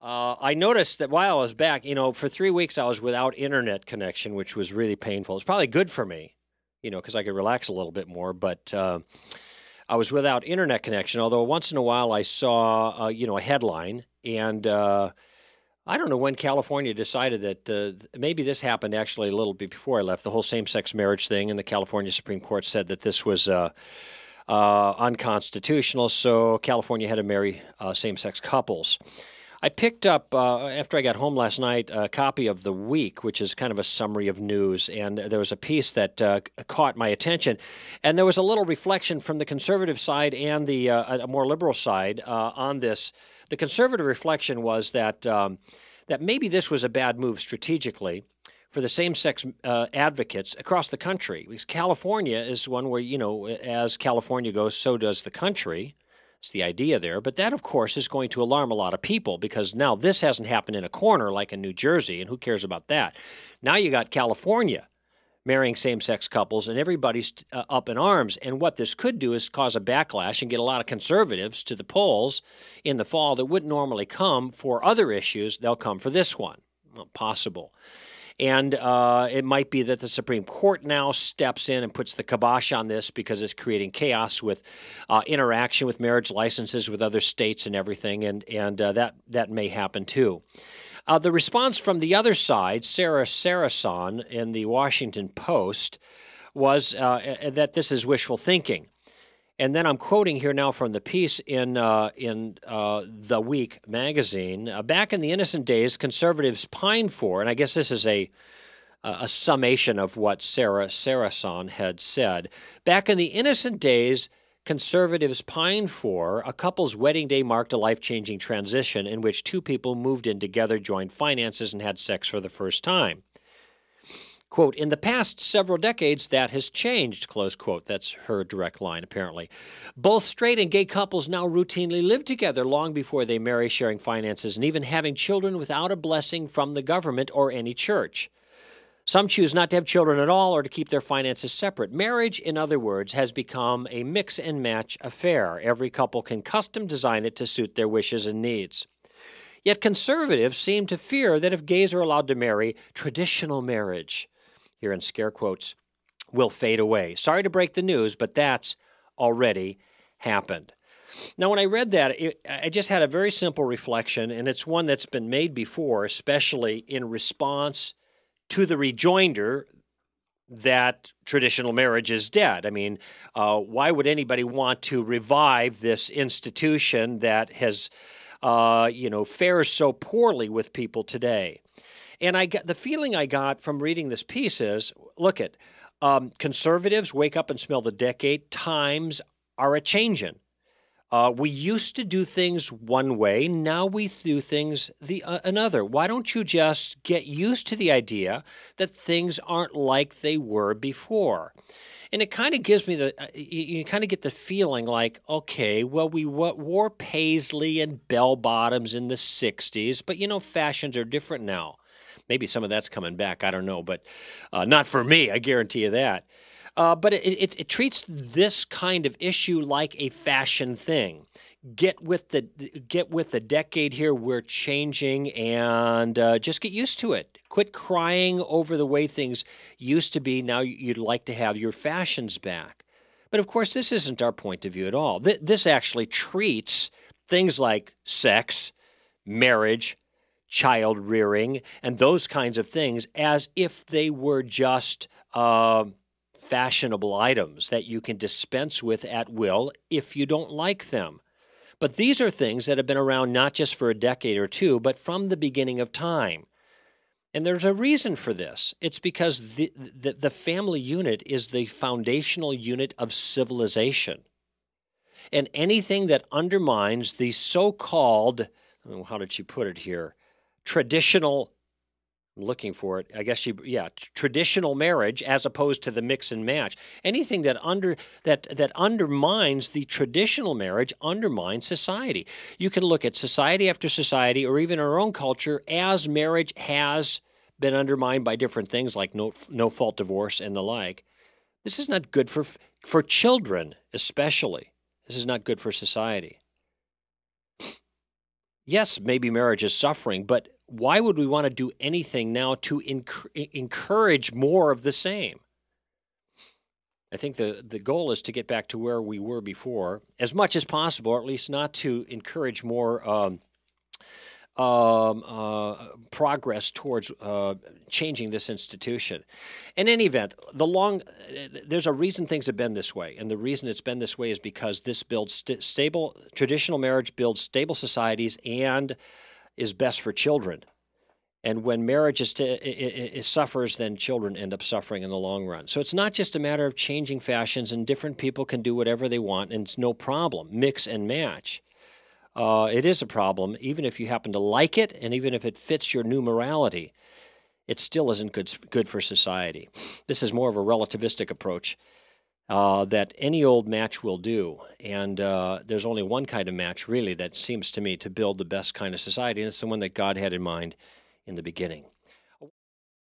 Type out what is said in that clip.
I noticed that while I was back, for 3 weeks I was without internet connection, which was really painful. It's probably good for me, because I could relax a little bit more. But I was without internet connection, although once in a while I saw, a headline. And I don't know when California decided that maybe this happened actually a little bit before I left, the whole same-sex marriage thing, and the California Supreme Court said that this was unconstitutional, so California had to marry same-sex couples. I picked up, after I got home last night, a copy of The Week, which is kind of a summary of news, and there was a piece that caught my attention, and there was a little reflection from the conservative side and the a more liberal side on this. The conservative reflection was that that maybe this was a bad move strategically for the same-sex advocates across the country, because California is one where, as California goes, so does the country. It's the idea there. But that, of course, is going to alarm a lot of people, because now this hasn't happened in a corner like in New Jersey, and who cares about that? Now you got California marrying same-sex couples, and everybody's up in arms. And what this could do is cause a backlash and get a lot of conservatives to the polls in the fall that wouldn't normally come for other issues. They'll come for this one. Well, possible. And it might be that the Supreme Court now steps in and puts the kibosh on this because it's creating chaos with interaction with marriage licenses with other states and everything, and that may happen too. The response from the other side, Sarah Sarason in the Washington Post, was that this is wishful thinking. And then I'm quoting here now from the piece in The Week magazine. Back in the innocent days, conservatives pined for, and I guess this is a summation of what Sarah Sarason had said. Back in the innocent days, conservatives pined for a couple's wedding day marked a life-changing transition in which two people moved in together, joined finances, and had sex for the first time. Quote, in the past several decades, that has changed, close quote. That's her direct line, apparently. Both straight and gay couples now routinely live together long before they marry, sharing finances and even having children without a blessing from the government or any church. Some choose not to have children at all or to keep their finances separate. Marriage, in other words, has become a mix-and-match affair. Every couple can custom design it to suit their wishes and needs. Yet conservatives seem to fear that if gays are allowed to marry, traditional marriage, here in scare quotes, will fade away. Sorry to break the news, but that's already happened. Now, when I read that, I just had a very simple reflection, and it's one that's been made before, especially in response to the rejoinder that traditional marriage is dead. I mean, why would anybody want to revive this institution that has, fares so poorly with people today? And the feeling I got from reading this piece is, look at, conservatives wake up and smell the decade. Times are a-changin'. We used to do things one way. Now we do things another. Why don't you just get used to the idea that things aren't like they were before? And it kind of gives me you kind of get the feeling like, okay, well, we wore paisley and bell-bottoms in the 60s, but, fashions are different now. Maybe some of that's coming back. I don't know, but not for me. I guarantee you that. But it treats this kind of issue like a fashion thing. Get with the decade here. We're changing, and just get used to it. Quit crying over the way things used to be. Now you'd like to have your fashions back. But of course, this isn't our point of view at all. This actually treats things like sex, marriage, child rearing, and those kinds of things as if they were just fashionable items that you can dispense with at will if you don't like them. But these are things that have been around not just for a decade or two, but from the beginning of time. And there's a reason for this. It's because the family unit is the foundational unit of civilization. And anything that undermines the so-called, how did she put it here, traditional, I'm looking for it, I guess traditional marriage as opposed to the mix and match. Anything that undermines the traditional marriage undermines society. You can look at society after society, or even our own culture, as marriage has been undermined by different things like no-fault divorce and the like. This is not good for children, especially. This is not good for society. Yes, maybe marriage is suffering, but why would we want to do anything now to encourage more of the same? I think the goal is to get back to where we were before as much as possible, or at least not to encourage more progress towards changing this institution. In any event, there's a reason things have been this way, and the reason it's been this way is because this builds stable traditional marriage builds stable societies and is best for children. And when marriage it suffers, then children end up suffering in the long run. So it's not just a matter of changing fashions, and different people can do whatever they want, and it's no problem. Mix and match. It is a problem, even if you happen to like it, and even if it fits your new morality. It still isn't good for society. This is more of a relativistic approach that any old match will do. And there's only one kind of match, really, that seems to me to build the best kind of society, and it's the one that God had in mind in the beginning.